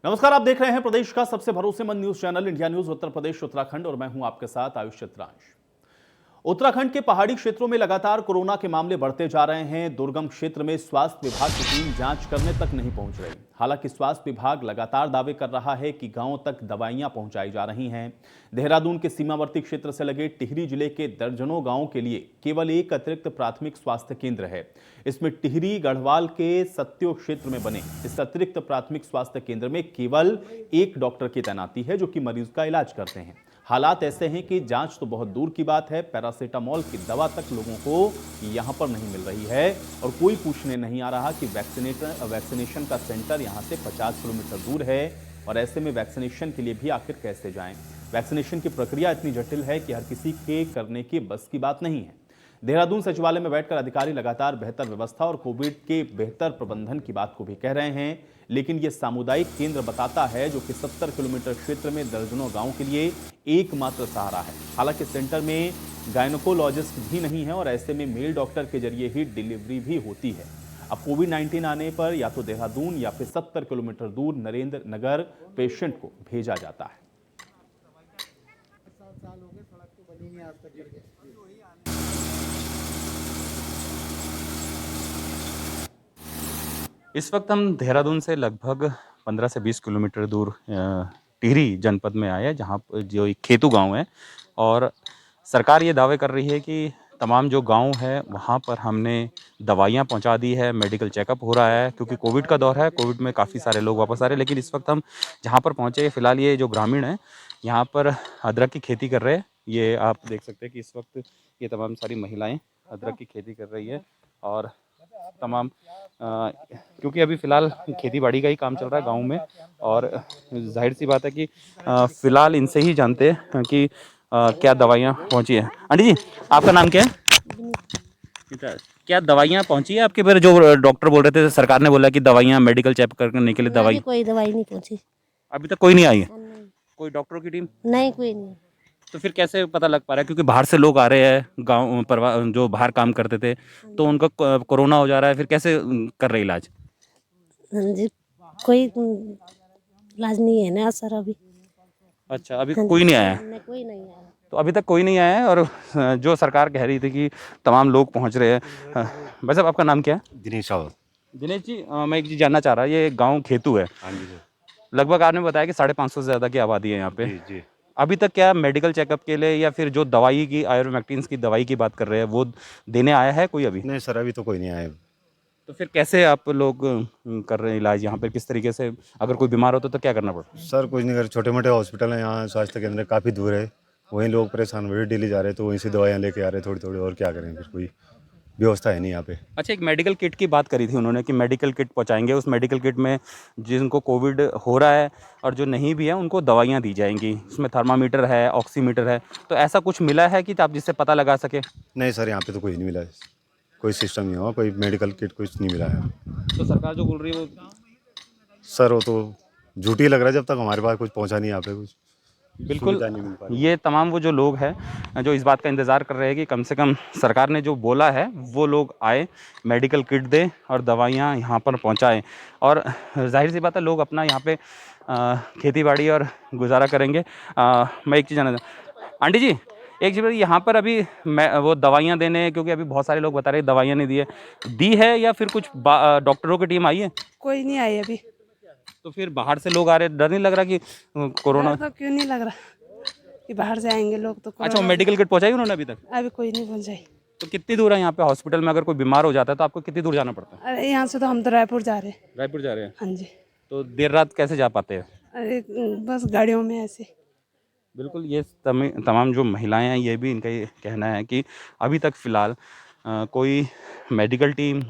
नमस्कार, आप देख रहे हैं प्रदेश का सबसे भरोसेमंद news channel India news Uttar Pradesh Uttarakhand और मैं हूं आपके साथ आयुष चित्रांश। उत्तराखंड के पहाड़ी क्षेत्रों में लगातार कोरोना के मामले बढ़ते जा रहे हैं। दुर्गम क्षेत्र में स्वास्थ्य विभाग की टीम जांच करने तक नहीं पहुंच रही। हालांकि स्वास्थ्य विभाग लगातार दावे कर रहा है कि गांवों तक दवाइयां पहुंचाई जा रही हैं। देहरादून के सीमावर्ती क्षेत्र से लगे टिहरी जिले के दर्जनों गांवों के लिए केवल एक अतिरिक्त प्राथमिक स्वास्थ्य केंद्र है। इसमें टिहरी गढ़वाल के सत्यो क्षेत्र में बने इस अतिरिक्त प्राथमिक स्वास्थ्य केंद्र में केवल एक डॉक्टर की तैनाती है, जो कि मरीज का इलाज करते हैं। हालात ऐसे हैं कि जांच तो बहुत दूर की बात है, पैरासीटामोल की दवा तक लोगों को यहां पर नहीं मिल रही है और कोई पूछने नहीं आ रहा कि वैक्सीनेशन का सेंटर यहां से 50 किलोमीटर दूर है और ऐसे में वैक्सीनेशन के लिए भी आखिर कैसे जाएं। वैक्सीनेशन की प्रक्रिया इतनी जटिल है कि हर किसी के करने की बस की बात नहीं है। देहरादून सचिवालय में बैठकर अधिकारी लगातार बेहतर व्यवस्था और कोविड के बेहतर प्रबंधन की बात को भी कह रहे हैं, लेकिन यह सामुदायिक केंद्र बताता है जो कि 70 किलोमीटर क्षेत्र में दर्जनों गांवों के लिए एकमात्र सहारा है। हालांकि सेंटर में गायनोकोलॉजिस्ट भी नहीं है और ऐसे में मेल डॉक्टर के जरिए ही डिलीवरी भी होती है। अब कोविड-19 आने पर या तो देहरादून या फिर 70 किलोमीटर दूर नरेंद्र नगर पेशेंट को भेजा जाता है। इस वक्त हम देहरादून से लगभग 15 से 20 किलोमीटर दूर टिहरी जनपद में आए हैं, जहाँ जो एक खेतू गांव है और सरकार ये दावे कर रही है कि तमाम जो गांव है वहाँ पर हमने दवाइयाँ पहुँचा दी है, मेडिकल चेकअप हो रहा है, क्योंकि कोविड का दौर है। कोविड में काफ़ी सारे लोग वापस आ रहे हैं, लेकिन इस वक्त हम जहाँ पर पहुँचे फिलहाल ये जो ग्रामीण है यहाँ पर अदरक की खेती कर रहे हैं। ये आप देख सकते हैं कि इस वक्त ये तमाम सारी महिलाएँ अदरक की खेती कर रही है और तमाम क्योंकि अभी फ़िलहाल खेती बाड़ी का ही काम चल रहा है गांव में और जाहिर सी बात है कि फ़िलहाल इनसे ही जानते हैं कि क्या दवाइयाँ पहुंची है। आंटी जी, आपका नाम क्या है? क्या दवाइयाँ पहुंची है आपके पास? जो डॉक्टर बोल रहे थे, सरकार ने बोला कि दवाइयाँ मेडिकल चेक करने के लिए दवाई, कोई दवाई नहीं पहुंची। अभी तक कोई नहीं आई है? नहीं, कोई डॉक्टरों की टीम नहीं कोई नहीं। तो फिर कैसे पता लग पा रहा है? क्योंकि बाहर से लोग आ रहे हैं, गाँव परिवार जो बाहर काम करते थे, तो उनका कोरोना हो जा रहा है, फिर कैसे कर रहे इलाज? हाँ जी, कोई इलाज नहीं है ना सर अभी। अच्छा, अभी हाँ कोई नहीं आया है? नहीं, कोई नहीं आया। तो अभी तक कोई नहीं आया है और जो सरकार कह रही थी कि तमाम लोग पहुंच रहे हैं। भाई साहब, आपका नाम क्या है? दिनेश रावत। दिनेश जी, मैं एक चीज़ जानना चाह रहा, ये गांव खेतू है, हाँ जी सर। लगभग आपने बताया कि 550 से ज़्यादा की आबादी है यहाँ पे। जी जी। अभी तक क्या मेडिकल चेकअप के लिए या फिर जो दवाई की आयुर्वेक्टिन की दवाई की बात कर रहे हैं वो देने आया है कोई अभी? नहीं सर, अभी तो कोई नहीं आया। तो फिर कैसे आप लोग कर रहे हैं इलाज यहाँ पे? किस तरीके से, अगर कोई बीमार होता तो क्या करना पड़ता? सर कुछ नहीं कर, छोटे मोटे हॉस्पिटल हैं यहाँ, स्वास्थ्य केंद्र काफ़ी दूर है, वहीं लोग परेशान हुए, डेली जा रहे हैं तो वहीं से दवाइयाँ लेके आ रहे हैं थोड़ी थोड़ी, और क्या करें, फिर कोई व्यवस्था है नहीं यहाँ पे। अच्छा, एक मेडिकल किट की बात करी थी उन्होंने कि मेडिकल किट पहुंचाएंगे। उस मेडिकल किट में जिनको कोविड हो रहा है और जो नहीं भी है उनको दवाइयां दी जाएंगी, उसमें थर्मामीटर है, ऑक्सीमीटर है, तो ऐसा कुछ मिला है कि आप जिससे पता लगा सके? नहीं सर, यहाँ पे तो कोई नहीं मिला है, कोई सिस्टम नहीं हुआ, कोई मेडिकल किट कुछ नहीं मिला है। तो सरकार जो बोल रही है वो सर वो तो झूठी लग रहा है, जब तक हमारे पास कुछ पहुँचा नहीं यहाँ पे, कुछ बिल्कुल। सुविधा नहीं मिल पा रही। ये तमाम वो जो लोग हैं जो इस बात का इंतज़ार कर रहे हैं कि कम से कम सरकार ने जो बोला है वो लोग आए, मेडिकल किट दें और दवाइयाँ यहाँ पर पहुँचाएँ। और जाहिर सी बात है लोग अपना यहाँ पे खेती बाड़ी और गुजारा करेंगे। मैं एक चीज़ जानना आंटी जी, एक चीज़ बताइए, यहाँ पर अभी मैं वो दवाइयाँ देने, क्योंकि अभी बहुत सारे लोग बता रहे हैं दवाइयाँ नहीं दी है या फिर कुछ डॉक्टरों की टीम आई है? कोई नहीं आई अभी। तो फिर बाहर से लोग आ रहे हैं, डर नहीं लग रहा कि कोरोना? डर तो क्यों नहीं लग रहा कि बाहर से आएंगे लोग तो। अच्छा, मेडिकल किट पहुँचाई उन्होंने अभी तक? अभी कोई नहीं पहुंचाई। तो कितनी दूर है यहाँ पे हॉस्पिटल में? अगर कोई बीमार हो जाता है तो आपको कितनी दूर जाना पड़ता है? अरे यहाँ से तो हम तो रायपुर जा रहे हैं। रायपुर जा रहे हैं? हाँ जी। तो देर रात कैसे जा पाते हैं? अरे बस गाड़ियों में ऐसे। बिल्कुल। ये तमाम जो महिलाएं हैं, ये भी इनका ये कहना है कि अभी तक फ़िलहाल कोई मेडिकल टीम,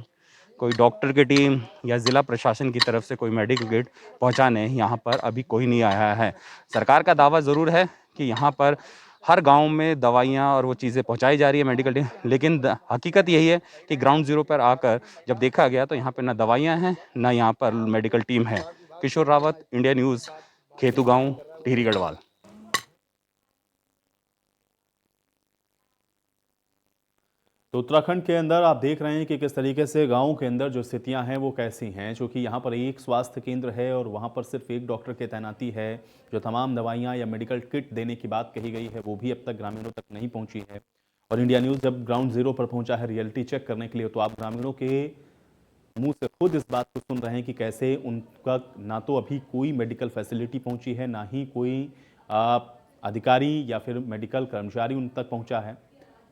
कोई डॉक्टर की टीम या ज़िला प्रशासन की तरफ से कोई मेडिकल किट पहुंचाने यहाँ पर अभी कोई नहीं आया है। सरकार का दावा ज़रूर है कि यहाँ पर हर गांव में दवाइयाँ और वो चीज़ें पहुंचाई जा रही है मेडिकल टीम, लेकिन हकीकत यही है कि ग्राउंड ज़ीरो पर आकर जब देखा गया तो यहाँ पर ना दवाइयाँ हैं, ना यहाँ पर मेडिकल टीम है। किशोर रावत, इंडिया न्यूज़, खेतू गाँव, टिहरी गढ़वाल। तो उत्तराखंड के अंदर आप देख रहे हैं कि किस तरीके से गाँव के अंदर जो स्थितियां हैं वो कैसी हैं, क्योंकि यहाँ पर एक स्वास्थ्य केंद्र है और वहाँ पर सिर्फ एक डॉक्टर की तैनाती है। जो तमाम दवाइयाँ या मेडिकल किट देने की बात कही गई है वो भी अब तक ग्रामीणों तक नहीं पहुँची है। और इंडिया न्यूज़ जब ग्राउंड जीरो पर पहुंचा है रियलिटी चेक करने के लिए, तो आप ग्रामीणों के मुंह से खुद इस बात को सुन रहे हैं कि कैसे उनका ना तो अभी कोई मेडिकल फैसिलिटी पहुंची है, ना ही कोई अधिकारी या फिर मेडिकल कर्मचारी उन तक पहुंचा है।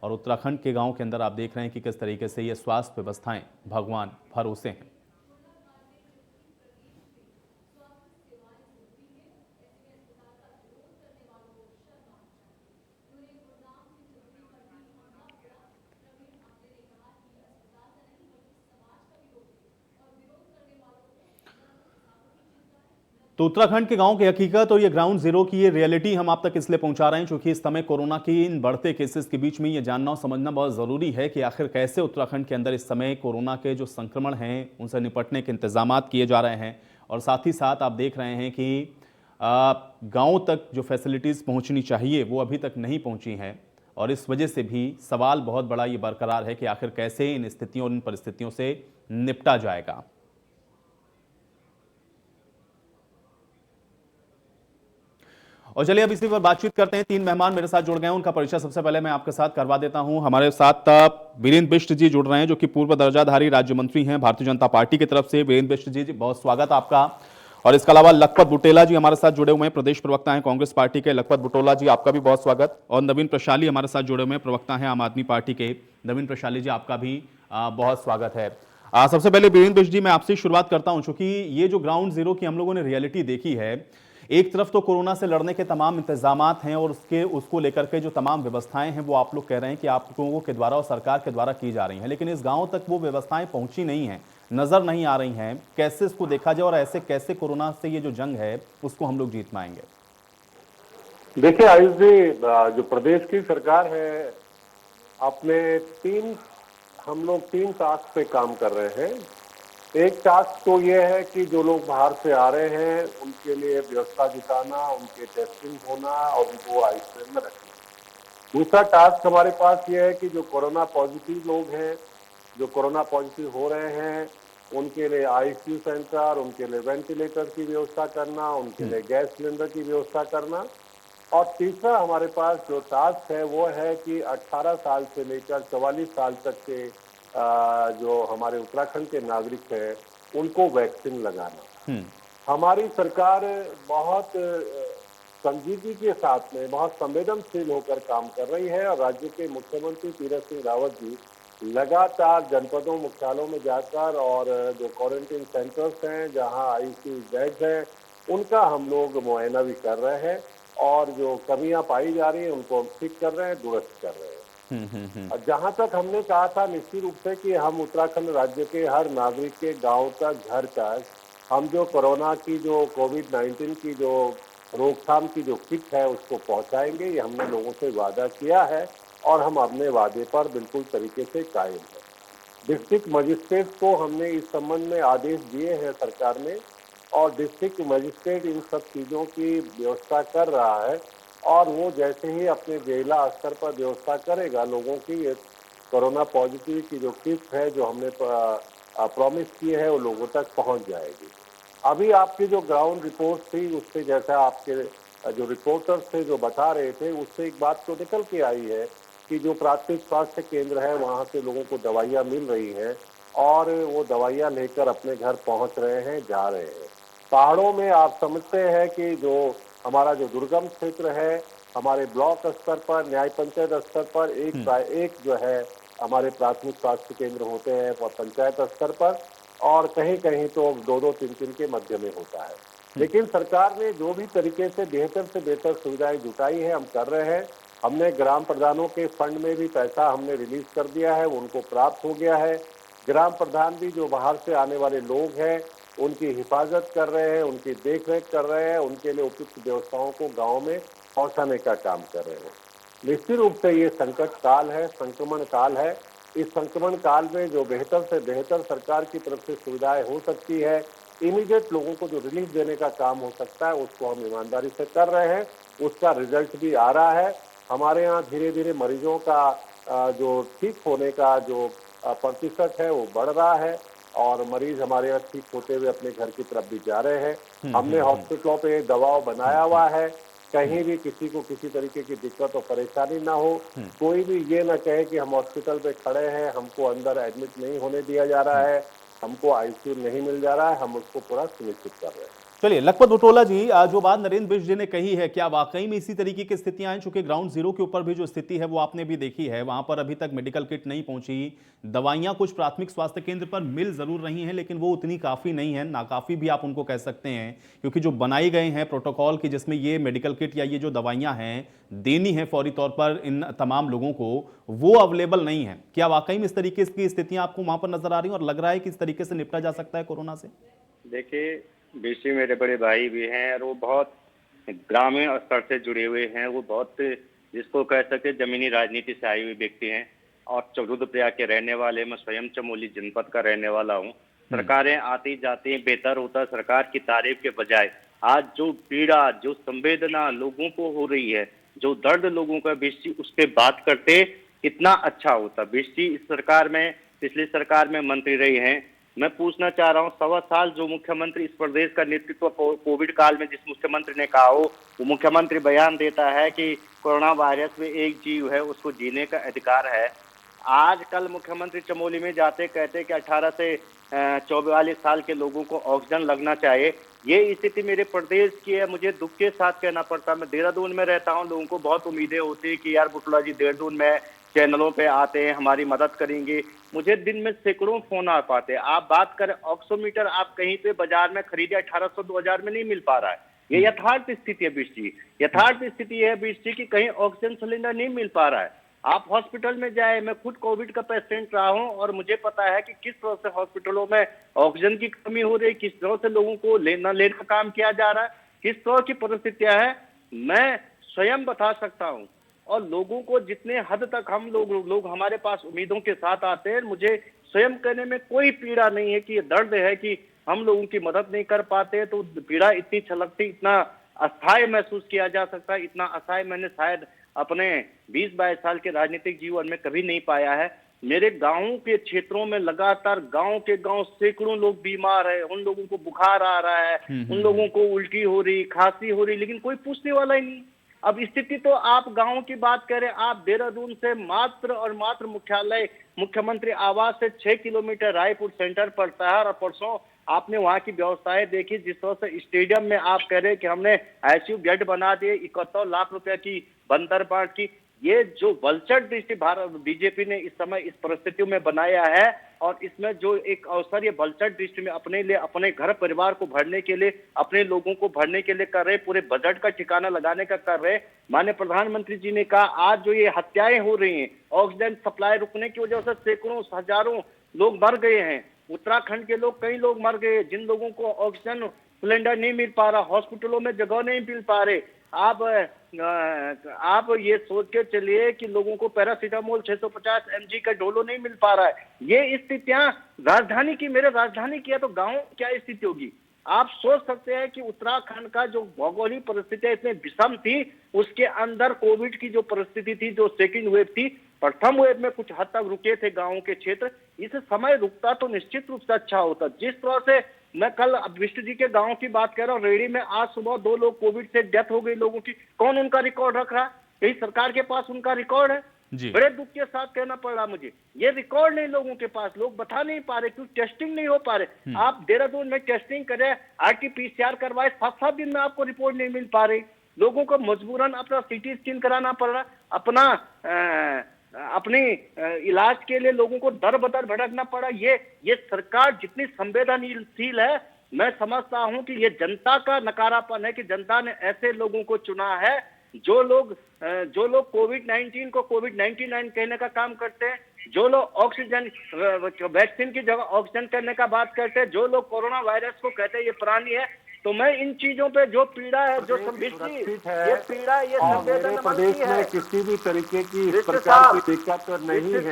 और उत्तराखंड के गांव के अंदर आप देख रहे हैं कि किस तरीके से ये स्वास्थ्य व्यवस्थाएं भगवान भरोसे हैं। तो उत्तराखंड के गांव की हकीकत और ये ग्राउंड जीरो की ये रियलिटी हम आप तक इसलिए पहुंचा रहे हैं क्योंकि इस समय कोरोना की इन बढ़ते केसेस के बीच में ये जानना और समझना बहुत ज़रूरी है कि आखिर कैसे उत्तराखंड के अंदर इस समय कोरोना के जो संक्रमण हैं उनसे निपटने के इंतजाम किए जा रहे हैं। और साथ ही साथ आप देख रहे हैं कि गाँव तक जो फैसिलिटीज़ पहुँचनी चाहिए वो अभी तक नहीं पहुँची हैं। और इस वजह से भी सवाल बहुत बड़ा ये बरकरार है कि आखिर कैसे इन स्थितियों और इन परिस्थितियों से निपटा जाएगा। और चलिए अब इसी पर बातचीत करते हैं। तीन मेहमान मेरे साथ जुड़ गए हैं, उनका परिचय सबसे पहले मैं आपके साथ करवा देता हूं। हमारे साथ वीरेंद्र बिष्ट जी जुड़ रहे हैं जो कि पूर्व दर्जाधारी राज्य मंत्री हैं भारतीय जनता पार्टी की तरफ से। वीरेंद्र बिष्ट जी बहुत स्वागत आपका। और इसके अलावा लखपत बुटेला जी हमारे साथ जुड़े हुए हैं, प्रदेश प्रवक्ता हैं कांग्रेस पार्टी के। लखपत बुटोला जी आपका भी बहुत स्वागत। और नवीन प्रशाली हमारे साथ जुड़े हुए हैं, प्रवक्ता हैं आम आदमी पार्टी के। नवीन प्रशाली जी आपका भी बहुत स्वागत है। सबसे पहले वीरेंद्र बिष्ट जी मैं आपसे शुरुआत करता हूं, चूंकि ये जो ग्राउंड जीरो की हम लोगों ने रियलिटी देखी है, एक तरफ तो कोरोना से लड़ने के तमाम इंतजामात हैं और उसको लेकर के जो तमाम व्यवस्थाएं हैं वो आप लोग कह रहे हैं कि आप लोगों के द्वारा और सरकार के द्वारा की जा रही हैं, लेकिन इस गांव तक वो व्यवस्थाएं पहुंची नहीं हैं, नजर नहीं आ रही हैं। कैसे इसको देखा जाए और ऐसे कैसे कोरोना से ये जो जंग है उसको हम लोग जीत पाएंगे? देखिए आयुष जी, जो प्रदेश की सरकार है अपने हम लोग तीन टास्क पे काम कर रहे हैं। एक टास्क तो ये है कि जो लोग बाहर से आ रहे हैं उनके लिए व्यवस्था जुटाना, उनके टेस्टिंग होना और उनको आइसोलेशन में रखना। दूसरा टास्क हमारे पास ये है कि जो कोरोना पॉजिटिव लोग हैं, जो कोरोना पॉजिटिव हो रहे हैं, उनके लिए आईसीयू सेंटर, उनके लिए वेंटिलेटर की व्यवस्था करना, उनके लिए गैस सिलेंडर की व्यवस्था करना। और तीसरा हमारे पास जो टास्क है वो है कि 18 साल से लेकर 44 साल तक के जो हमारे उत्तराखंड के नागरिक हैं उनको वैक्सीन लगाना। हमारी सरकार बहुत संजीदगी के साथ में बहुत संवेदनशील होकर काम कर रही है और राज्य के मुख्यमंत्री तीरथ सिंह रावत जी लगातार जनपदों मुख्यालयों में जाकर और जो क्वारंटीन सेंटर्स हैं जहां आईसीयू बेड्स हैं उनका हम लोग मुआयना भी कर रहे हैं और जो कमियां पाई जा रही हैं उनको हम ठीक कर रहे हैं, दुरुस्त कर रहे हैं। और जहां तक हमने कहा था निश्चित रूप से कि हम उत्तराखंड राज्य के हर नागरिक के गांव तक, घर तक हम जो कोरोना की जो कोविड-19 की जो रोकथाम की जो किट है उसको पहुंचाएंगे। ये हमने लोगों से वादा किया है और हम अपने वादे पर बिल्कुल तरीके से कायम हैं। डिस्ट्रिक्ट मजिस्ट्रेट को हमने इस संबंध में आदेश दिए हैं सरकार ने और डिस्ट्रिक्ट मजिस्ट्रेट इन सब चीज़ों की व्यवस्था कर रहा है और वो जैसे ही अपने जिला स्तर पर व्यवस्था करेगा लोगों की कोरोना पॉजिटिव की जो किट है जो हमने प्रॉमिस की है वो लोगों तक पहुंच जाएगी। अभी आपकी जो ग्राउंड रिपोर्ट थी उससे जैसा आपके जो रिपोर्टर्स थे जो बता रहे थे उससे एक बात तो निकल के आई है कि जो प्राथमिक स्वास्थ्य केंद्र है वहाँ से लोगों को दवाइयाँ मिल रही हैं और वो दवाइयाँ लेकर अपने घर पहुँच रहे हैं, जा रहे हैं। पहाड़ों में आप समझते हैं कि जो हमारा जो दुर्गम क्षेत्र है हमारे ब्लॉक स्तर पर, न्याय पंचायत स्तर पर एक जो है हमारे प्राथमिक स्वास्थ्य केंद्र होते हैं और पंचायत स्तर पर और कहीं कहीं तो 2-2, 3-3 के मध्य में होता है। लेकिन सरकार ने जो भी तरीके से बेहतर सुविधाएं जुटाई है हम कर रहे हैं। हमने ग्राम प्रधानों के फंड में भी पैसा हमने रिलीज कर दिया है, उनको प्राप्त हो गया है। ग्राम प्रधान भी जो बाहर से आने वाले लोग हैं उनकी हिफाजत कर रहे हैं, उनकी देखरेख कर रहे हैं, उनके लिए उपयुक्त व्यवस्थाओं को गांव में पहुंचाने का काम कर रहे हैं। निश्चित रूप से ये संकट काल है, संक्रमण काल है। इस संक्रमण काल में जो बेहतर से बेहतर सरकार की तरफ से सुविधाएं हो सकती है, इमीडिएट लोगों को जो रिलीफ देने का काम हो सकता है उसको हम ईमानदारी से कर रहे हैं। उसका रिजल्ट भी आ रहा है। हमारे यहाँ धीरे धीरे मरीजों का जो ठीक होने का जो प्रतिशत है वो बढ़ रहा है और मरीज हमारे यहाँ ठीक होते हुए अपने घर की तरफ भी जा रहे हैं। हमने हॉस्पिटलों पे दबाव बनाया हुआ है, कहीं भी किसी को किसी तरीके की दिक्कत और परेशानी ना हो। कोई भी ये ना कहे कि हम हॉस्पिटल पे खड़े हैं, हमको अंदर एडमिट नहीं होने दिया जा रहा है, हमको आईसीयू नहीं मिल जा रहा है, हम उसको पूरा सुनिश्चित कर रहे हैं। चलिए लखपत बुटोला जी, जो बात नरेंद्र बिष्ट जी ने कही है, क्या वाकई में इसी तरीके की स्थितियां हैं? चूंकि ग्राउंड जीरो के ऊपर भी जो स्थिति है वो आपने भी देखी है, वहां पर अभी तक मेडिकल किट नहीं पहुंची, दवाइयां कुछ प्राथमिक स्वास्थ्य केंद्र पर मिल जरूर रही हैं, लेकिन वो उतनी काफी नहीं है, नाकाफी भी आप उनको कह सकते हैं, क्योंकि जो बनाई गए हैं प्रोटोकॉल की जिसमें ये मेडिकल किट या ये जो दवाइयां हैं देनी है फौरी तौर पर इन तमाम लोगों को, वो अवेलेबल नहीं है। क्या वाकई में इस तरीके की स्थितियां आपको वहां पर नजर आ रही हैं और लग रहा है कि इस तरीके से निपटा जा सकता है कोरोना से? देखिए, बीसी मेरे बड़े भाई भी हैं और वो बहुत ग्रामीण स्तर से जुड़े हुए हैं। वो बहुत जिसको कह सके जमीनी राजनीति से आए हुए व्यक्ति हैं और रुद्रप्रयाग के रहने वाले, मैं स्वयं चमोली जनपद का रहने वाला हूँ। सरकारें आती जाती हैं, बेहतर होता सरकार की तारीफ के बजाय आज जो पीड़ा, जो संवेदना लोगों को हो रही है, जो दर्द लोगों का, बीसी उस पर बात करते कितना अच्छा होता। बीसी इस सरकार में, पिछली सरकार में मंत्री रही हैं। मैं पूछना चाह रहा हूँ, 1.25 साल जो मुख्यमंत्री इस प्रदेश का नेतृत्व कोविड काल में जिस मुख्यमंत्री ने कहा हो, वो मुख्यमंत्री बयान देता है कि कोरोना वायरस में एक जीव है, उसको जीने का अधिकार है। आज कल मुख्यमंत्री चमोली में जाते कहते कि 18 से 44 साल के लोगों को ऑक्सीजन लगना चाहिए। ये स्थिति मेरे प्रदेश की है। मुझे दुख के साथ कहना पड़ता, मैं देहरादून में रहता हूँ, लोगों को बहुत उम्मीदें होती है कि यार बुटोला जी देहरादून में चैनलों पे आते हैं, हमारी मदद करेंगे। मुझे दिन में सैकड़ों फोन आ पाते हैं। आप बात करें ऑक्सीमीटर, आप कहीं पे बाजार में खरीदे 1800-2000 में नहीं मिल पा रहा है। ये यथार्थ स्थिति है बीसी, यथार्थ स्थिति है बीसी की कहीं ऑक्सीजन सिलेंडर नहीं मिल पा रहा है। आप हॉस्पिटल में जाए, मैं खुद कोविड का पेशेंट रहा हूं और मुझे पता है कि किस तरह से हॉस्पिटलों में ऑक्सीजन की कमी हो रही है, किस तरह से लोगों को लेने का काम किया जा रहा है, किस तरह की परिस्थितियां हैं, मैं स्वयं बता सकता हूं। और लोगों को जितने हद तक हम लोग हमारे पास उम्मीदों के साथ आते हैं, मुझे स्वयं कहने में कोई पीड़ा नहीं है कि ये दर्द है कि हम लोगों की मदद नहीं कर पाते। तो पीड़ा इतनी छलकती, इतना अस्थायी महसूस किया जा सकता है, इतना असहाय मैंने शायद अपने 20-22 साल के राजनीतिक जीवन में कभी नहीं पाया है। मेरे गाँव के क्षेत्रों में लगातार गांव के गांव सैकड़ों लोग बीमार है, उन लोगों को बुखार आ रहा है, उन लोगों को उल्टी हो रही, खांसी हो रही, लेकिन कोई पूछने वाला ही नहीं। अब स्थिति तो आप गांव की बात करें, आप देहरादून से मात्र और मात्र मुख्यालय मुख्यमंत्री आवास से 6 किलोमीटर रायपुर सेंटर पड़ता है। और परसों आपने वहां की व्यवस्थाएं देखी, जिस तरह से स्टेडियम में आप कह रहे हैं कि हमने आईसीयू बेड बना दिए, 71 लाख रुपए की बंदर बांट की। ये जो वल्चर दृष्टि भारत बीजेपी ने इस समय इस परिस्थितियों में बनाया है, और इसमें जो एक अवसर ये वल्चर दृष्टि में अपने लिए, अपने घर परिवार को भरने के लिए, अपने लोगों को भरने के लिए कर रहे, पूरे बजट का ठिकाना लगाने का कर रहे। माननीय प्रधानमंत्री जी ने कहा आज जो ये हत्याएं हो रही हैं, ऑक्सीजन सप्लाई रुकने की वजह से सैकड़ों हजारों लोग मर गए हैं। उत्तराखंड के लोग, कई लोग मर गए, जिन लोगों को ऑक्सीजन सिलेंडर नहीं मिल पा रहा, हॉस्पिटलों में जगह नहीं मिल पा रहे। आप ये सोच के चलिए कि लोगों को पैरासीटामोल 650 mg का डोलो नहीं मिल पा रहा है। ये स्थितियां राजधानी की, मेरे राजधानी की है तो गांव क्या स्थिति होगी? आप सोच सकते हैं कि उत्तराखंड का जो भौगोलिक परिस्थितियां इतनी विषम थी, उसके अंदर कोविड की जो परिस्थिति थी, जो सेकेंड वेव थी, प्रथम वेव में कुछ हद तक रुके थे गाँव के क्षेत्र। इस समय रुकता तो निश्चित रूप से अच्छा होता। जिस तरह से मैं कल विष्ट जी के गांव की बात कर रहा हूँ, रेडी में आज सुबह 2 लोग कोविड से डेथ हो गई लोगों की। कौन उनका रिकॉर्ड रख रहा है? कहीं सरकार के पास उनका रिकॉर्ड है? बड़े दुख के साथ कहना पड़ रहा मुझे, ये रिकॉर्ड नहीं लोगों के पास, लोग बता नहीं पा रहे क्योंकि टेस्टिंग नहीं हो पा रहे। आप देहरादून में टेस्टिंग करें, RT-PCR करवाए, 7-7 दिन में आपको रिपोर्ट नहीं मिल पा रही। लोगों को मजबूरन अपना CT स्कैन कराना पड़ रहा, अपने इलाज के लिए लोगों को दर बदर भटकना पड़ा। ये सरकार जितनी संवेदनशील है, मैं समझता हूं कि ये जनता का नकारापन है कि जनता ने ऐसे लोगों को चुना है जो लोग कोविड-19 को कोविड-99 कहने का काम करते हैं, जो लोग ऑक्सीजन वैक्सीन की जगह ऑक्सीजन करने का बात करते हैं, जो लोग कोरोना वायरस को कहते हैं ये प्राणी है। तो मैं इन चीजों पे जो पीड़ा है, जो सुरक्षित है, ये पीड़ा, ये मेरे प्रदेश में किसी भी तरीके की इस प्रकार की दिक्कत नहीं है।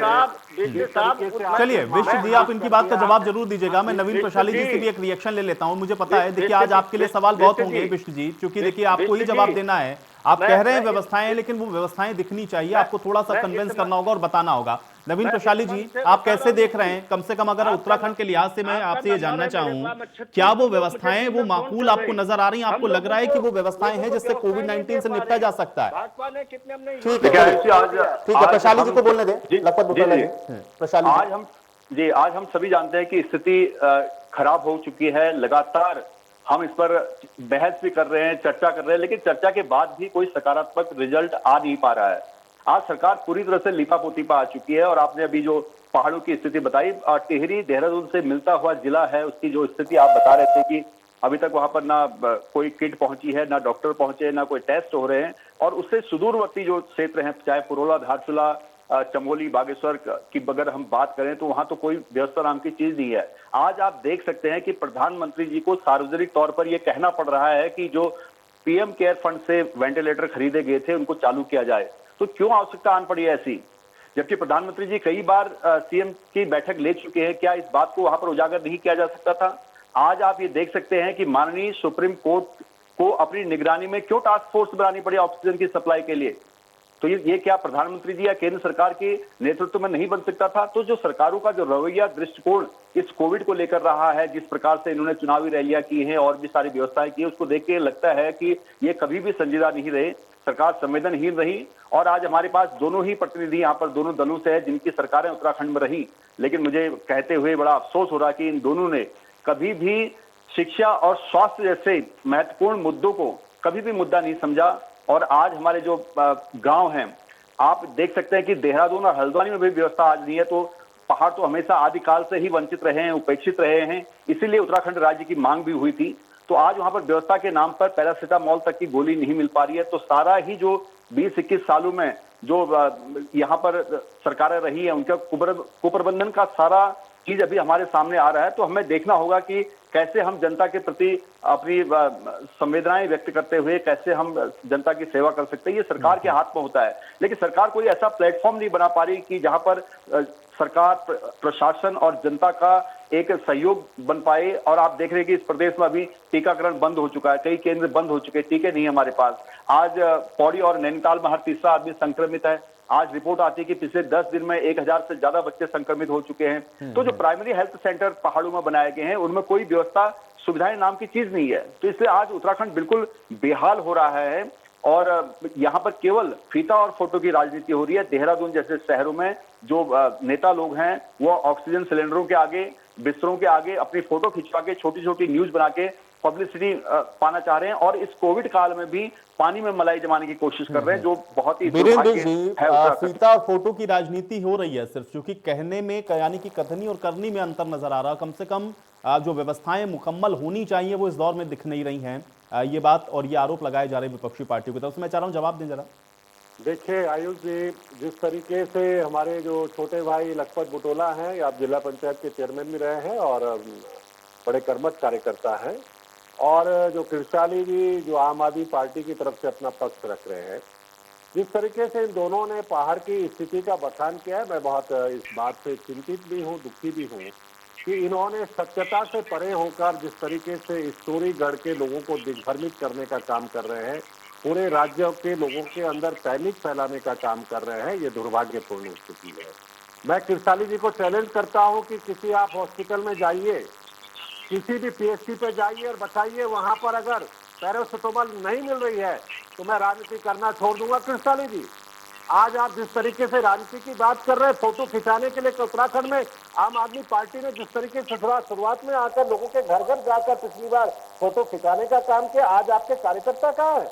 चलिए विष्ट जी, आप इनकी बात का जवाब जरूर दीजिएगा। मैं नवीन प्रशाली जी से भी एक रिएक्शन ले लेता हूं। मुझे पता है, देखिए आज आपके लिए सवाल बहुत होंगे विष्ट जी, क्योंकि देखिए आपको ही जवाब देना है। आप कह रहे हैं व्यवस्थाएं हैं, लेकिन वो व्यवस्थाएं दिखनी चाहिए, आपको थोड़ा सा कन्विंस करना होगा और बताना होगा। नवीन प्रशाली जी, आप कैसे देख रहे हैं? कम से कम अगर उत्तराखंड के लिहाज से मैं आपसे ये जानना चाहूं, क्या वो व्यवस्थाएं वो माकूल आपको नजर आ रही हैं? आपको लग रहा है कि वो व्यवस्थाएं हैं जिससे कोविड-19 से निपटा जा सकता है? ठीक है, प्रशाली जी को बोलने दें। लखपत बुटोला जी, प्रशाली जी। आज हम सभी जानते हैं कि स्थिति खराब हो चुकी है। लगातार हम इस पर बहस भी कर रहे हैं, चर्चा कर रहे हैं, लेकिन चर्चा के बाद भी कोई सकारात्मक रिजल्ट आ नहीं पा रहा है। आज सरकार पूरी तरह से लीपापोती पर आ चुकी है और आपने अभी जो पहाड़ों की स्थिति बताई, टिहरी देहरादून से मिलता हुआ जिला है, उसकी जो स्थिति आप बता रहे थे कि अभी तक वहां पर ना कोई किट पहुंची है, ना डॉक्टर पहुंचे, ना कोई टेस्ट हो रहे हैं, और उससे सुदूरवर्ती जो क्षेत्र हैं, चाहे पुरोला, धारचूला, चमोली, बागेश्वर की अगर हम बात करें तो वहां तो कोई व्यवस्था नाम की चीज नहीं है। आज आप देख सकते हैं कि प्रधानमंत्री जी को सार्वजनिक तौर पर यह कहना पड़ रहा है कि जो पीएम केयर फंड से वेंटिलेटर खरीदे गए थे उनको चालू किया जाए। तो क्यों आवश्यकता आन पड़ी है ऐसी, जबकि प्रधानमंत्री जी कई बार सीएम की बैठक ले चुके हैं? क्या इस बात को वहां पर उजागर नहीं किया जा सकता था? आज आप ये देख सकते हैं कि माननीय सुप्रीम कोर्ट को अपनी निगरानी में क्यों टास्क फोर्स बनानी पड़ी ऑक्सीजन की सप्लाई के लिए? तो ये क्या प्रधानमंत्री जी या केंद्र सरकार के नेतृत्व में नहीं बन सकता था? तो जो सरकारों का जो रवैया, दृष्टिकोण इस कोविड को लेकर रहा है, जिस प्रकार से इन्होंने चुनावी रैलियां की हैं और भी सारी व्यवस्थाएं की, उसको देख के लगता है कि ये कभी भी संजीदा नहीं रहे, सरकार संवेदनहीन रही। और आज हमारे पास दोनों ही प्रतिनिधि यहाँ पर दोनों दलों से है जिनकी सरकारें उत्तराखंड में रही, लेकिन मुझे कहते हुए बड़ा अफसोस हो रहा कि इन दोनों ने कभी भी शिक्षा और स्वास्थ्य जैसे महत्वपूर्ण मुद्दों को कभी भी मुद्दा नहीं समझा। और आज हमारे जो गांव हैं, आप देख सकते हैं कि देहरादून और हल्द्वानी में भी व्यवस्था आज नहीं है। तो पहाड़ तो हमेशा आदिकाल से ही वंचित रहे हैं, उपेक्षित रहे हैं, इसीलिए उत्तराखंड राज्य की मांग भी हुई थी। तो आज वहां पर व्यवस्था के नाम पर पैरासीटामोल तक की गोली नहीं मिल पा रही है। तो सारा ही जो 20-21 सालों में जो यहाँ पर सरकारें रही है, उनका कुप्रबंधन का सारा चीज अभी हमारे सामने आ रहा है। तो हमें देखना होगा कि कैसे हम जनता के प्रति अपनी संवेदनाएं व्यक्त करते हुए कैसे हम जनता की सेवा कर सकते हैं, ये सरकार के हाथ में होता है। लेकिन सरकार कोई ऐसा प्लेटफॉर्म नहीं बना पा रही कि जहां पर सरकार, प्रशासन और जनता का एक सहयोग बन पाए। और आप देख रहे हैं कि इस प्रदेश में अभी टीकाकरण बंद हो चुका है, कई केंद्र बंद हो चुके हैं, टीके नहीं है हमारे पास। आज पौड़ी और नैनीताल में हर तीसरा आदमी संक्रमित है। आज रिपोर्ट आती है कि पिछले 10 दिन में 1000 से ज्यादा बच्चे संक्रमित हो चुके हैं। तो जो प्राइमरी हेल्थ सेंटर पहाड़ों में बनाए गए हैं, उनमें कोई व्यवस्था, सुविधाएं नाम की चीज नहीं है। तो इसलिए आज उत्तराखंड बिल्कुल बेहाल हो रहा है और यहाँ पर केवल फीता और फोटो की राजनीति हो रही है। देहरादून जैसे शहरों में जो नेता लोग हैं, वो ऑक्सीजन सिलेंडरों के आगे, बिस्तरों के आगे अपनी फोटो खिंचवा के छोटी छोटी न्यूज बना के पब्लिसिटी पाना चाह रहे हैं और इस कोविड काल में भी पानी में मलाई जमाने की कोशिश कर रहे हैं, जो बहुत ही वीरेंद्र जी, फीता और फोटो की राजनीति हो रही है सिर्फ, क्योंकि कहने में, यानी कि कथनी और करनी में अंतर नजर आ रहा है। कम से कम जो व्यवस्थाएं मुकम्मल होनी चाहिए वो इस दौर में दिख नहीं रही हैं। ये बात और ये आरोप लगाए जा रहे हैं विपक्षी पार्टियों की तरफ से। मैं चाह रहा हूं जवाब दें जरा। देखिए आयुष जी, जिस तरीके से हमारे जो छोटे भाई लखपत बुटोला हैं, आप जिला पंचायत के चेयरमैन भी रहे हैं और बड़े कर्मठ कार्यकर्ता हैं, और जो कृषाली जी जो आम आदमी पार्टी की तरफ से अपना पक्ष रख रहे हैं, जिस तरीके से इन दोनों ने पहाड़ की स्थिति का बखान किया है, मैं बहुत इस बात से चिंतित भी हूँ, दुखी भी हूँ कि इन्होंने सत्यता से परे होकर जिस तरीके से स्टोरी गढ़ के लोगों को दिग्भ्रमित करने का काम कर रहे हैं, पूरे राज्य के लोगों के अंदर पैनिक फैलाने का काम कर रहे हैं, ये दुर्भाग्यपूर्ण स्थिति है। मैं कृषाली जी को चैलेंज करता हूं कि किसी आप हॉस्पिटल में जाइए, किसी भी पीएचसी पे जाइए और बताइए वहां पर अगर पैरासिटामोल नहीं मिल रही है तो मैं राजनीति करना छोड़ दूंगा। कृषाली जी, आज आप जिस तरीके से राजनीति की बात कर रहे हैं, फोटो खिंचाने के लिए उत्तराखंड में आम आदमी पार्टी ने जिस तरीके से शुरुआत में आकर लोगों के घर घर जाकर पिछली बार फोटो खिंचाने का काम किया, आज आपके कार्यकर्ता कहाँ है?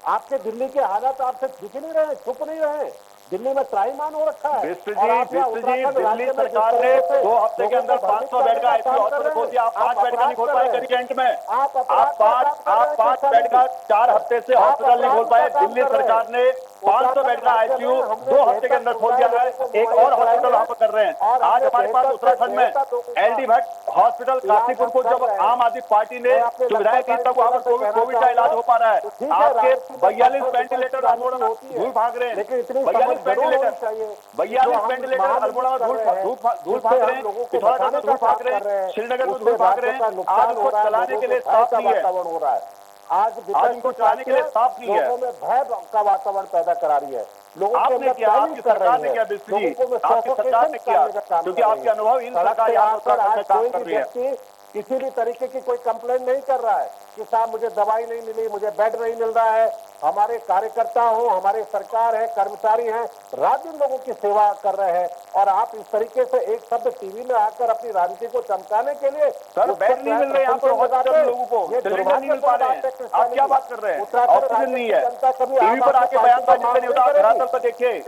आपके दिल्ली के हालात आपसे दिख नहीं रहे, छुप नहीं रहे। दिल्ली में त्राईमान हो रखा है। दिल्ली सरकार ने 2 हफ्ते के अंदर 500 बेड का आईसीयू हॉस्पिटल खोल दिया। आप 5 बेड का नहीं खोल पाए करिएंट में। आप 5 बेड का 4 हफ्ते से हॉस्पिटल नहीं खोल पाए। दिल्ली सरकार ने 500 बेड का आईसीयू 2 हफ्ते के अंदर खोल दिया है। एक और हॉस्पिटल वहां पर कर रहे हैं। आज हमारे पास उत्तराखंड में LD भट्ट हॉस्पिटल काशीपुर को जब आम आदमी पार्टी ने सुविधाएं दी, तब वहां पर कोविड का इलाज हो पा रहा है। आपके 42 वेंटिलेटर अल्मोड़ा में धूल भाग रहे हैं। 42 वेंटिलेटर अल्मोड़ा में धूल भाग रहे हैं, पिथौरागढ़ में धूल भाग रहे हैं, श्रीनगर में धूल भाग रहे हैं। आज उसको चलाने के लिए स्टाफ नहीं है। आज इनको चलाने के लिए साफ नहीं है। लोगों में भय का वातावरण पैदा करा रही है। लोगों के आपने अंदर किया, पैनिक आपकी कर सरकार रही ने है। किया बिस्तर जी, लोगों को आपकी सरकार ने किया, suffocation करने का काम क्योंकि कर आपके रही है। अनुभव इन सड़क सरकार पे यहाँ आकर आज काम कोई कर भी रही है। व्यक्ति किसी भी तरीके की कोई कंप्लेंट नहीं कर रहा है कि साहब मुझे दवाई नहीं मिली, मुझे बेड नहीं मिल रहा है। हमारे कार्यकर्ता हो, हमारे सरकार है, कर्मचारी हैं, रात दिन लोगों की सेवा कर रहे हैं, और आप इस तरीके से एक शब्द टीवी में आकर अपनी राजनीति को चमकाने के लिए सर बेड नहीं मिल रहे यहाँ पर हॉस्पिटल लोगों को, सिलेंडर नहीं मिल पा रहे हैं। आप क्या बात कर रहे हैं? ऑक्सीजन नहीं है। टीवी पर आके बयानबाजी नहीं होता। धरातल पर देखिए,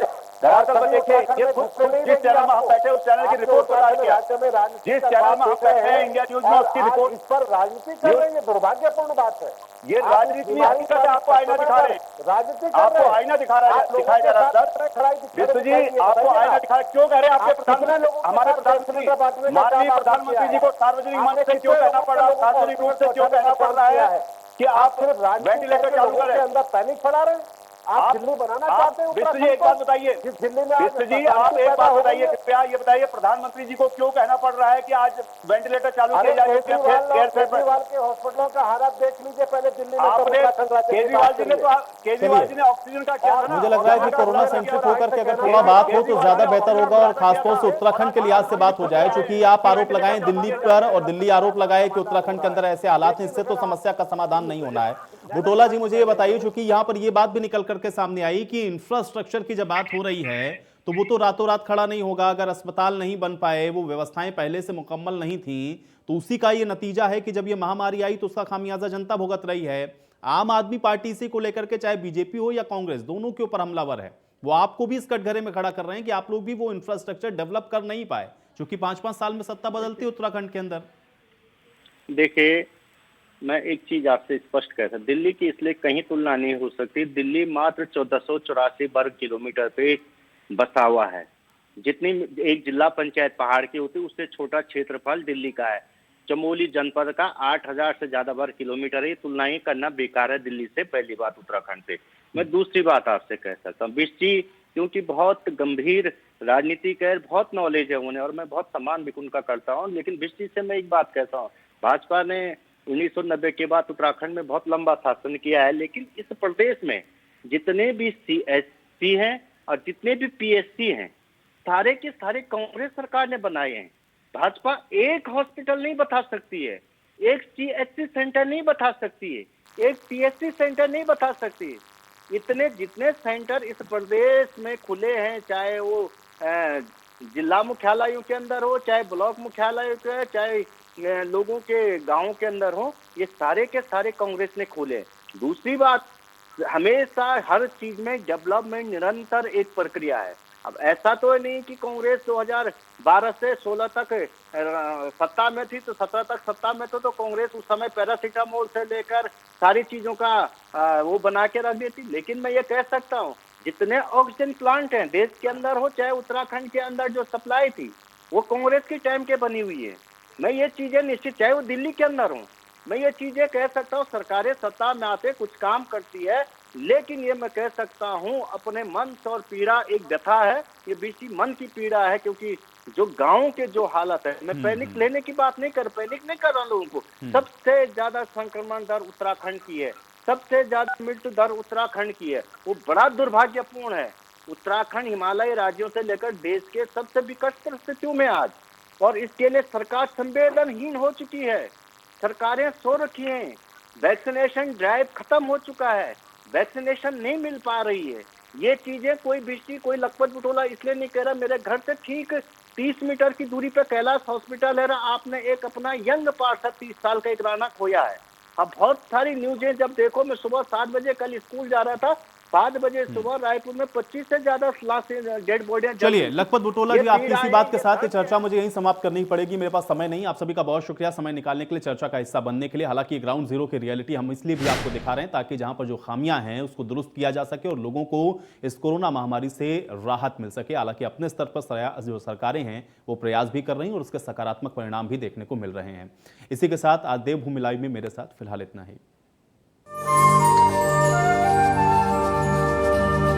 धरातल पर देखिए, ये खुद जिस चैनल में हम बैठे उस चैनल की रिपोर्ट बता दिया। जिस चैनल में हम बैठे हैं इंडिया न्यूज में, उसकी रिपोर्ट इस पर राजनीति कर रहे हैं। ये दुर्भाग्यपूर्ण बात है। ये राजनीति में हकीकत है। आपको आईना दिखा रहे हैं, राजनीति आपको आईना दिखाया जा रहा है सर। विष्णु जी आपको आईना दिखा, क्यों कह रहे हैं? आपके प्रधानमंत्री, हमारे प्रधानमंत्री, माननीय प्रधानमंत्री जी को सार्वजनिक मंच से क्यों कहना पड़ रहा है, सार्वजनिक रूप से क्यों कहना पड़ रहा है कि आप वेंटिलेटर चालू करें? अंदर पैनिक फैला रहे हैं। आप दिल्ली बनाना चाहते हैं? विष्णु जी एक बात बताइए, जिस दिल्ली में विष्णु जी आप एक बात बताइए, कृपया ये बताइए प्रधानमंत्री जी को क्यों कहना पड़ रहा है कि आज वेंटिलेटर चालू किया जाए? केजरीवाल के हॉस्पिटलों का हालत देख लीजिए पहले दिल्ली में। आपने केजरीवाल जी ने ऑक्सीजन का क्या था ना? मुझे लग रहा है कि कोरोना सेंट्रिक होकर के अगर थोड़ा बात हो तो ज्यादा बेहतर होगा, और खासतौर से उत्तराखंड के लिहाज से बात हो जाए, क्योंकि आप आरोप लगाएं दिल्ली पर और दिल्ली आरोप लगाए कि उत्तराखंड के अंदर ऐसे हालात हैं, इससे तो समस्या का समाधान नहीं होना है। बुटोला जी मुझे ये बताइए, क्योंकि यहाँ पर ये बात भी निकल करके सामने आई कि इंफ्रास्ट्रक्चर की जब बात हो रही है तो वो तो रातों रात खड़ा नहीं होगा। अगर अस्पताल नहीं बन पाए, वो व्यवस्थाएं पहले से मुकम्मल नहीं थी, तो उसी का ये नतीजा है कि जब ये महामारी आई तो उसका खामियाजा जनता भुगत रही है। आम आदमी पार्टी इसी को लेकर के, चाहे बीजेपी हो या कांग्रेस, दोनों के ऊपर हमलावर है। वो आपको भी इस कटघरे में खड़ा कर रहे हैं कि आप लोग भी वो इंफ्रास्ट्रक्चर डेवलप कर नहीं पाए, क्योंकि 5-5 साल में सत्ता बदलती है उत्तराखंड के अंदर। देखिए, मैं एक चीज आपसे स्पष्ट कहता, दिल्ली की इसलिए कहीं तुलना नहीं हो सकती। दिल्ली मात्र 1484 वर्ग किलोमीटर पे बसा हुआ है। जितनी एक जिला पंचायत पहाड़ की होती है उससे छोटा क्षेत्रफल दिल्ली का है। चमोली जनपद का 8000 से ज्यादा वर्ग किलोमीटर है। तुलनाएं करना बेकार है दिल्ली से, पहली बात उत्तराखंड से। मैं दूसरी बात आपसे कह सकता हूँ, बिष्टी क्योंकि बहुत गंभीर राजनीतिक है, बहुत नॉलेज है उन्हें, और मैं बहुत सम्मान भी उनका करता हूँ, लेकिन बिष्टी से मैं एक बात कहता हूँ, भाजपा ने 1990 के बाद उत्तराखंड में बहुत लंबा शासन किया है, लेकिन इस प्रदेश में जितने भी CSC हैं और जितने भी PSC हैं, सारे के सारे कांग्रेस सरकार ने बनाए हैं। भाजपा एक हॉस्पिटल नहीं बता सकती है, एक CHC सेंटर नहीं बता सकती है, एक PSC सेंटर नहीं बता सकती है। इतने जितने सेंटर इस प्रदेश में खुले हैं, चाहे वो जिला मुख्यालयों के अंदर हो, चाहे ब्लॉक मुख्यालयों के, चाहे लोगों के गांवों के अंदर हो, ये सारे के सारे कांग्रेस ने खोले। दूसरी बात, हमेशा हर चीज में डेवलपमेंट निरंतर एक प्रक्रिया है। अब ऐसा तो नहीं कि कांग्रेस 2012 से 16 तक सत्ता में थी, तो 17 तक सत्ता में तो कांग्रेस उस समय पैरासीटामोल से लेकर सारी चीजों का वो बना के रख देती। लेकिन मैं ये कह सकता हूँ, जितने ऑक्सीजन प्लांट हैं देश के अंदर हो चाहे उत्तराखंड के अंदर, जो सप्लाई थी वो कांग्रेस के टाइम के बनी हुई है। मैं ये चीजें निश्चित, चाहे वो दिल्ली के अंदर हो, मैं ये चीजें कह सकता हूँ, सरकारें सत्ता में आते कुछ काम करती है, लेकिन ये मैं कह सकता हूँ अपने मन से, और पीड़ा एक व्यथा है, ये बीसी मन की पीड़ा है, क्योंकि जो गाँव के जो हालत है, मैं पैनिक लेने की बात नहीं कर, पैनिक नहीं कर रहा लोगों को, सबसे ज्यादा संक्रमण दर उत्तराखंड की है, सबसे ज्यादा मृत्यु दर उत्तराखंड की है। वो बड़ा दुर्भाग्यपूर्ण है। उत्तराखंड हिमालयी राज्यों से लेकर देश के सबसे विकट परिस्थितियों में आज, और इसके लिए सरकार संवेदनहीन हो चुकी है, सरकारें सो रखी हैं, वैक्सीनेशन ड्राइव खत्म हो चुका है, वैक्सीनेशन नहीं मिल पा रही है। ये चीजें कोई बिष्टी, कोई लखपत बुटोला इसलिए नहीं कह रहा, मेरे घर से ठीक 30 मीटर की दूरी पे कैलाश हॉस्पिटल है, आपने एक अपना यंग पार्षद 30 साल का एक राणा खोया है। अब बहुत सारी न्यूज़ें जब देखो, मैं सुबह 7 बजे कल स्कूल जा रहा था, 5 बजे सुबह रायपुर में 25 से ज्यादा डेड बॉडियां। चलिए लखपत बुटोला जी, आपकी इसी बात के साथ ये चर्चा मुझे यहीं समाप्त करनी पड़ेगी, मेरे पास समय नहीं। आप सभी का बहुत शुक्रिया समय निकालने के लिए, चर्चा का हिस्सा बनने के लिए। हालांकि ग्राउंड जीरो की रियलिटी हम इसलिए भी आपको दिखा रहे हैं ताकि जहां पर जो खामियां हैं उसको दुरुस्त किया जा सके और लोगों को इस कोरोना महामारी से राहत मिल सके। हालांकि अपने स्तर पर जो सरकारें हैं वो प्रयास भी कर रही हैं और उसके सकारात्मक परिणाम भी देखने को मिल रहे हैं। इसी के साथ आज देवभूमि लाइव में मेरे साथ फिलहाल इतना ही।